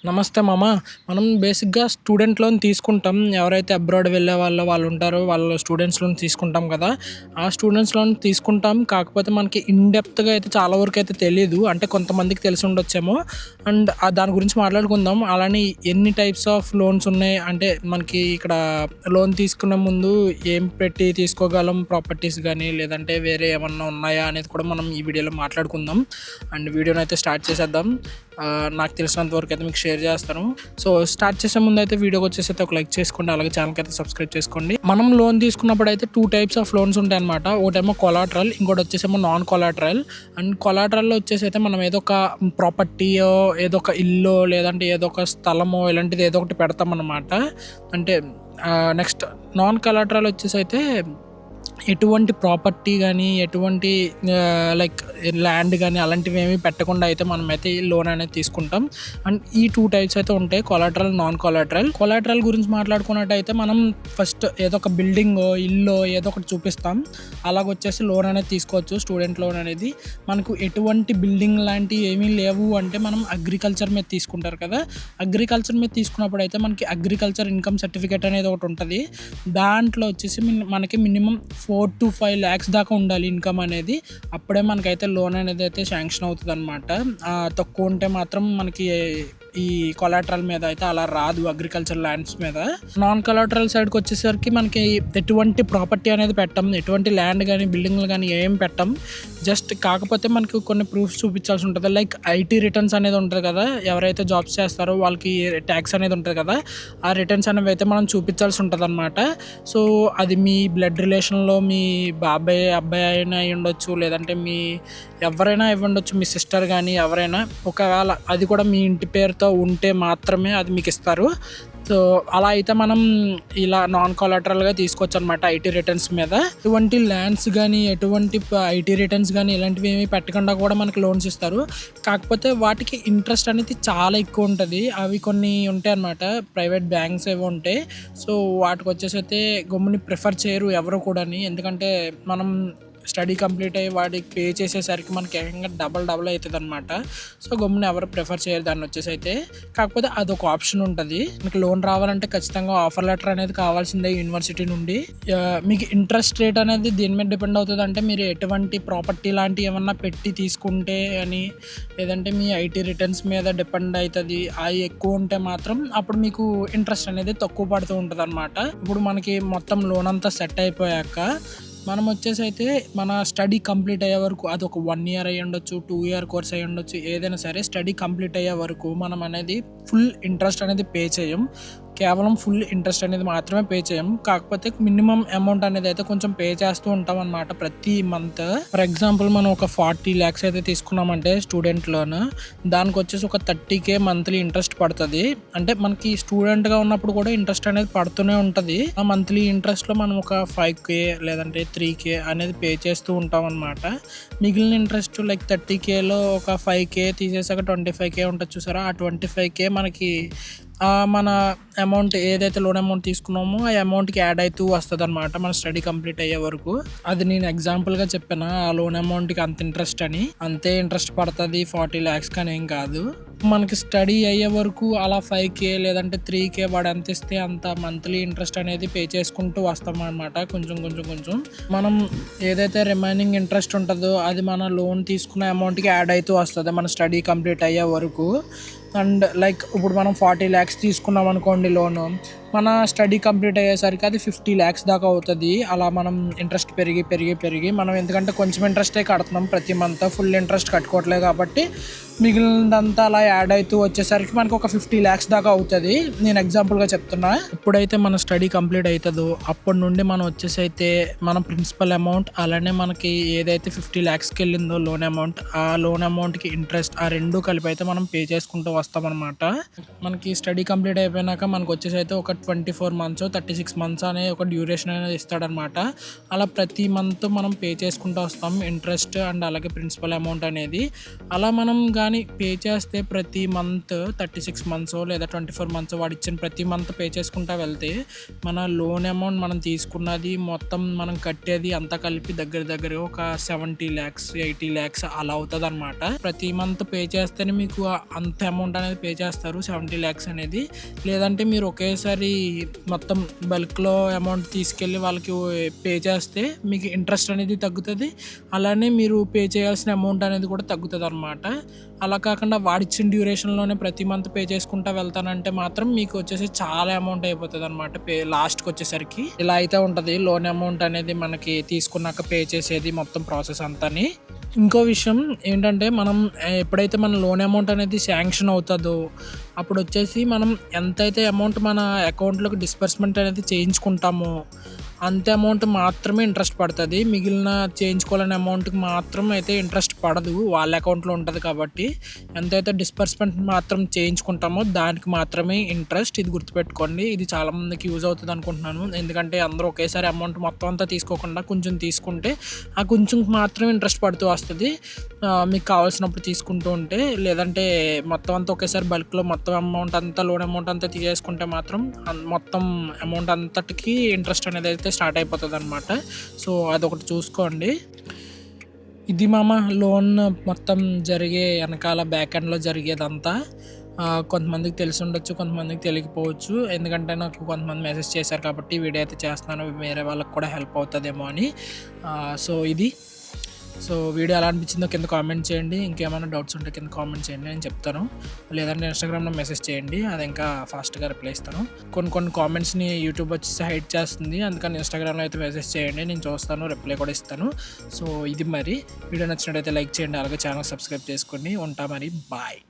నమస్తే మామ. మనం బేసిక్‌గా స్టూడెంట్ లోన్ తీసుకుంటాం. ఎవరైతే అబ్రాడ్ వెళ్ళే వాళ్ళు ఉంటారో వాళ్ళు స్టూడెంట్స్ లోన్ తీసుకుంటాం కదా! ఆ స్టూడెంట్స్ లోన్ తీసుకుంటాం. కాకపోతే మనకి ఇన్ డెప్త్‌గా అయితే చాలా వరకైతే తెలీదు. అంటే కొంతమందికి తెలిసుండొచ్చేమో. అండ్ దాని గురించి మాట్లాడుకుందాం. అలానే ఎన్ని టైప్స్ ఆఫ్ లోన్స్ ఉన్నాయి, అంటే మనకి ఇక్కడ లోన్ తీసుకునే ముందు ఏం పెట్టి తీసుకోగలం, ప్రాపర్టీస్ గానీ లేదంటే వేరే ఏమన్నా ఉన్నాయా అనేది కూడా మనం ఈ వీడియోలో మాట్లాడుకుందాం. అండ్ వీడియోనైతే స్టార్ట్ చేసేద్దాం. నాకు తెలిసినంత వరకు అయితే మీకు షేర్ చేస్తాను. సో స్టార్ట్ చేసే ముందు అయితే వీడియోకి వచ్చేసి ఒక లైక్ చేసుకోండి, అలాగే ఛానల్కి అయితే సబ్స్క్రైబ్ చేసుకోండి. మనం లోన్ తీసుకున్నప్పుడు అయితే 2 టైప్స్ ఆఫ్ లోన్స్ ఉంటాయి అనమాట. ఒకటేమో కొలాటరల్, ఇంకోటి వచ్చేసేమో నాన్ కొలాటరల్. అండ్ కొలాటరల్లో వచ్చేసి అయితే మనం ఏదో ఒక ప్రాపర్టీయో, ఏదో ఒక ఇల్లు, లేదంటే ఏదో ఒక స్థలమో ఇలాంటిది ఏదో ఒకటి పెడతాం అనమాట. అంటే నెక్స్ట్ నాన్ కొలాటరల్ వచ్చేసి అయితే ఎటువంటి ప్రాపర్టీ కానీ, ఎటువంటి లైక్ ల్యాండ్ కానీ అలాంటివి ఏమీ పెట్టకుండా అయితే మనమైతే ఈ లోన్ అనేది తీసుకుంటాం. అండ్ ఈ 2 టైప్స్ అయితే ఉంటాయి, కొలాటరల్, నాన్ కొలాటరల్. కొలాటరల్ గురించి మాట్లాడుకున్నట్టయితే మనం ఫస్ట్ ఏదో ఒక బిల్డింగో, ఇల్లు ఏదో ఒకటి చూపిస్తాం. అలాగొచ్చేసి లోన్ అనేది తీసుకోవచ్చు. స్టూడెంట్ లోన్ అనేది మనకు ఎటువంటి బిల్డింగ్ లాంటివి ఏమీ లేవు అంటే మనం అగ్రికల్చర్ మీద తీసుకుంటారు కదా. అగ్రికల్చర్ మీద తీసుకున్నప్పుడు అయితే మనకి అగ్రికల్చర్ ఇన్కమ్ సర్టిఫికేట్ అనేది ఒకటి ఉంటుంది. దాంట్లో వచ్చేసి మనకి మినిమం 4 to 5 lakhs దాకా ఉండాలి ఇన్కమ్ అనేది. అప్పుడే మనకైతే లోన్ అనేది అయితే శాంక్షన్ అవుతుంది అనమాట. తక్కువ ఉంటే మాత్రం మనకి ఈ కొలాటరల్ మీద అయితే అలా రాదు, అగ్రికల్చర్ ల్యాండ్స్ మీద. నాన్ కొలాటరల్ సైడ్కి వచ్చేసరికి మనకి ఎటువంటి ప్రాపర్టీ అనేది పెట్టం, ఎటువంటి ల్యాండ్ కానీ బిల్డింగ్లు కానీ ఏం పెట్టం. జస్ట్ కాకపోతే మనకి కొన్ని ప్రూఫ్స్ చూపించాల్సి ఉంటుంది. లైక్ ఐటీ రిటర్న్స్ అనేది ఉంటుంది కదా, ఎవరైతే జాబ్స్ చేస్తారో వాళ్ళకి ట్యాక్స్ అనేది ఉంటుంది కదా, ఆ రిటర్న్స్ అనేవి అయితే మనం చూపించాల్సి ఉంటుంది అనమాట. సో అది మీ బ్లడ్ రిలేషన్లో మీ బాబాయ్ అబ్బాయి అయినా అయి ఉండొచ్చు, లేదంటే మీ ఎవరైనా ఇవ్వండొచ్చు, మీ సిస్టర్ కానీ ఎవరైనా. ఒకవేళ అది కూడా మీ ఇంటి పేరుతో ఉంటే మాత్రమే అది మీకు ఇస్తారు. సో అలా అయితే మనం ఇలా నాన్ కొలాటరల్గా తీసుకోవచ్చు అనమాట ఐటీ రిటర్న్స్ మీద. ఎటువంటి ల్యాండ్స్ కానీ, ఎటువంటి ఐటీ రిటర్న్స్ కానీ ఇలాంటివి ఏమీ పెట్టకుండా కూడా మనకి లోన్స్ ఇస్తారు. కాకపోతే వాటికి ఇంట్రెస్ట్ అనేది చాలా ఎక్కువ ఉంటుంది. అవి కొన్ని ఉంటాయి అన్నమాట, ప్రైవేట్ బ్యాంక్స్ ఏవో ఉంటాయి. సో వాటికి వచ్చేసి అయితే గమ్ముని ప్రిఫర్ చేయరు ఎవరు కూడా. ఎందుకంటే మనం స్టడీ కంప్లీట్ అయ్యి వాటికి పే చేసేసరికి మనకి ఏకంగా డబల్ అవుతుంది అనమాట. సో గమ్మున ఎవరు ప్రిఫర్ చేయరు దాన్ని వచ్చేసి అయితే. కాకపోతే అదొక ఆప్షన్ ఉంటుంది. మీకు లోన్ రావాలంటే ఖచ్చితంగా ఆఫర్ లెటర్ అనేది కావాల్సిందే యూనివర్సిటీ నుండి. మీకు ఇంట్రెస్ట్ రేట్ అనేది దేని మీద డిపెండ్ అవుతుంది అంటే మీరు ఎటువంటి ప్రాపర్టీ లాంటివి ఏమన్నా పెట్టి తీసుకుంటే అని, లేదంటే మీ ఐటీ రిటర్న్స్ మీద డిపెండ్ అవుతుంది. అవి ఎక్కువ ఉంటే మాత్రం అప్పుడు మీకు ఇంట్రెస్ట్ అనేది తక్కువ పడుతూ ఉంటుంది అనమాట. ఇప్పుడు మనకి మొత్తం లోన్ అంతా సెట్ అయిపోయాక మనం వచ్చేసి అయితే మన స్టడీ కంప్లీట్ అయ్యే వరకు, అది ఒక 1 year అయ్యి ఉండొచ్చు, 2 year కోర్స్ అయ్యి ఉండొచ్చు, ఏదైనా సరే స్టడీ కంప్లీట్ అయ్యే వరకు మనం అనేది ఫుల్ ఇంట్రెస్ట్ అనేది పే చేయం. కేవలం ఫుల్ ఇంట్రెస్ట్ అనేది మాత్రమే పే చేయం. కాకపోతే మినిమం అమౌంట్ అనేది అయితే కొంచెం పే చేస్తూ ఉంటాం అనమాట ప్రతి మంత్. ఫర్ ఎగ్జాంపుల్ మనం ఒక 40 lakhs అయితే తీసుకున్నామంటే స్టూడెంట్ లోన్, దానికి వచ్చేసి ఒక 30K మంత్లీ ఇంట్రెస్ట్ పడుతుంది. అంటే మనకి స్టూడెంట్గా ఉన్నప్పుడు కూడా ఇంట్రెస్ట్ అనేది పడుతూనే ఉంటుంది. ఆ మంత్లీ ఇంట్రెస్ట్లో మనం ఒక 5K లేదంటే 3K అనేది పే చేస్తూ ఉంటాం అనమాట. మిగిలిన ఇంట్రెస్ట్ లైక్ 30Kలో ఒక 5K తీసేసాక 25K ఉంటుంది చూసారా, ఆ 25K మనకి మన అమౌంట్ ఏదైతే లోన్ అమౌంట్ తీసుకున్నామో ఆ అమౌంట్కి యాడ్ అవుతూ వస్తుంది అనమాట మన స్టడీ కంప్లీట్ అయ్యే వరకు. అది నేను ఎగ్జాంపుల్గా చెప్పాను, ఆ లోన్ అమౌంట్కి అంత ఇంట్రెస్ట్ అని. అంతే ఇంట్రెస్ట్ పడుతుంది, 40 lakhs కానీ ఏం కాదు. మనకి స్టడీ అయ్యే వరకు అలా 5K లేదంటే 3K వాడు ఎంత ఇస్తే అంత మంత్లీ ఇంట్రెస్ట్ అనేది పే చేసుకుంటూ వస్తాం అనమాట. కొంచెం మనం ఏదైతే రిమైనింగ్ ఇంట్రెస్ట్ ఉంటుందో అది మన లోన్ తీసుకున్న అమౌంట్కి యాడ్ అవుతూ వస్తుంది మన స్టడీ కంప్లీట్ అయ్యే వరకు. అండ్ లైక్ ఇప్పుడు మనం 40 lakhs తీసుకున్నాం అనుకోండి లోను, మన స్టడీ కంప్లీట్ అయ్యేసరికి అది 50 lakhs దాకా అవుతుంది. అలా మనం ఇంట్రెస్ట్ పెరిగి మనం, ఎందుకంటే కొంచెం ఇంట్రెస్టే కడుతున్నాం ప్రతి మంత్, ఫుల్ ఇంట్రెస్ట్ కట్టుకోవట్లేదు కాబట్టి మిగిలినదంతా అలా యాడ్ అవుతూ వచ్చేసరికి మనకు ఒక 50 lakhs దాకా అవుతుంది. నేను ఎగ్జాంపుల్గా చెప్తున్నా. ఎప్పుడైతే మన స్టడీ కంప్లీట్ అవుతుందో అప్పటి నుండి మనం వచ్చేసి అయితే మన ప్రిన్సిపల్ అమౌంట్, అలానే మనకి ఏదైతే 50 lakhsకి వెళ్ళిందో లోన్ అమౌంట్, ఆ లోన్ అమౌంట్కి ఇంట్రెస్ట్, ఆ రెండు కలిపి అయితే మనం పే చేసుకుంటూ వస్తామన్నమాట. మనకి స్టడీ కంప్లీట్ అయిపోయినాక మనకు వచ్చేసి అయితే ఒక 24 మంత్సో 36 మంత్స్ అనే ఒక డ్యూరేషన్ అనేది ఇస్తాడనమాట. అలా ప్రతి మంత్ మనం పే చేసుకుంటూ వస్తాం ఇంట్రెస్ట్ అండ్ అలాగే ప్రిన్సిపల్ అమౌంట్ అనేది. అలా మనం కానీ పే చేస్తే ప్రతి మంత్ 36 మంత్సో లేదా 24 మంత్సో వాడు ఇచ్చిన ప్రతి మంత్ పే చేసుకుంటూ వెళ్తే మన లోన్ అమౌంట్ మనం తీసుకున్నది మొత్తం మనం కట్టేది అంతా కలిపి దగ్గర ఒక 70 lakhs 80 lakhs అలా అవుతుంది అనమాట. ప్రతి మంత్ పే చేస్తేనే మీకు అంత అమౌంట్ అనేది పే చేస్తారు 70 lakhs అనేది. లేదంటే మీరు ఒకేసారి మొత్తం బల్క్లో అమౌంట్ తీసుకెళ్ళి వాళ్ళకి పే చేస్తే మీకు ఇంట్రెస్ట్ అనేది తగ్గుతుంది, అలానే మీరు పే చేయాల్సిన అమౌంట్ అనేది కూడా తగ్గుతుంది అనమాట. అలా కాకుండా వాడిచ్చిన డ్యూరేషన్లోనే ప్రతి మంత్ పే చేసుకుంటా వెళ్తానంటే మాత్రం మీకు వచ్చేసి చాలా అమౌంట్ అయిపోతుంది అనమాట లాస్ట్కి వచ్చేసరికి. ఇలా అయితే ఉంటుంది లోన్ అమౌంట్ అనేది మనకి తీసుకున్నాక పే చేసేది మొత్తం ప్రాసెస్ అంతాని. ఇంకో విషయం ఏంటంటే మనం ఎప్పుడైతే మన లోన్ అమౌంట్ అనేది శాంక్షన్ అవుతుందో అప్పుడు వచ్చేసి మనం ఎంతైతే అమౌంట్ మన అకౌంట్లోకి డిస్బర్స్మెంట్ అనేది చేయించుకుంటామో అంతే అమౌంట్ మాత్రమే ఇంట్రెస్ట్ పడుతుంది. మిగిలిన చేయించుకోవాలనే అమౌంట్కి మాత్రం అయితే ఇంట్రెస్ట్ పడదు, వాళ్ళ అకౌంట్లో ఉంటుంది కాబట్టి. ఎంతైతే డిస్బర్స్మెంట్ మాత్రం చేయించుకుంటామో దానికి మాత్రమే ఇంట్రెస్ట్. ఇది గుర్తుపెట్టుకోండి, ఇది చాలామందికి యూజ్ అవుతుంది అనుకుంటున్నాను. ఎందుకంటే అందరూ ఒకేసారి అమౌంట్ మొత్తం అంతా తీసుకోకుండా కొంచెం తీసుకుంటే ఆ కొంచెం మాత్రం ఇంట్రెస్ట్ పడుతూ వస్తుంది. మీకు కావాల్సినప్పుడు తీసుకుంటూ ఉంటే, లేదంటే మొత్తం అంతా ఒకేసారి బల్క్లో మొత్తం అమౌంట్ అంతా లోన్ అమౌంట్ అంతా తీసేసుకుంటే మాత్రం మొత్తం అమౌంట్ అంతటికి ఇంట్రెస్ట్ అనేది అయితే స్టార్ట్ అయిపోతుంది అనమాట. సో అదొకటి చూసుకోండి. ఇది లోన్ మొత్తం జరిగే వెనకాల బ్యాక్ ఎండ్లో జరిగేదంతా. కొంతమందికి తెలిసి ఉండొచ్చు, కొంతమందికి తెలియకపోవచ్చు. ఎందుకంటే నాకు కొంతమంది మెసేజ్ చేశారు కాబట్టి వీడియో అయితే చేస్తున్నాను, వేరే వాళ్ళకి కూడా హెల్ప్ అవుతుందేమో అని. సో వీడియో ఎలా అనిపించిందో కింద కామెంట్ చేయండి. ఇంకేమైనా డౌట్స్ ఉంటే కింద కామెంట్ చేయండి, నేను చెప్తాను. లేదంటే ఇన్స్టాగ్రామ్లో మెసేజ్ చేయండి, అది ఇంకా ఫాస్ట్గా రిప్లై ఇస్తాను. కొన్ని కామెంట్స్ని యూట్యూబ్ వచ్చేసి హైడ్ చేస్తుంది, అందుకని ఇన్స్టాగ్రామ్లో అయితే మెసేజ్ చేయండి, నేను చూస్తాను, రిప్లై కూడా ఇస్తాను. సో ఇది మరి వీడియో నచ్చినట్టయితే లైక్ చేయండి, అలాగే ఛానల్ సబ్స్క్రైబ్ చేసుకోండి. ఉంటా మరి, బాయ్.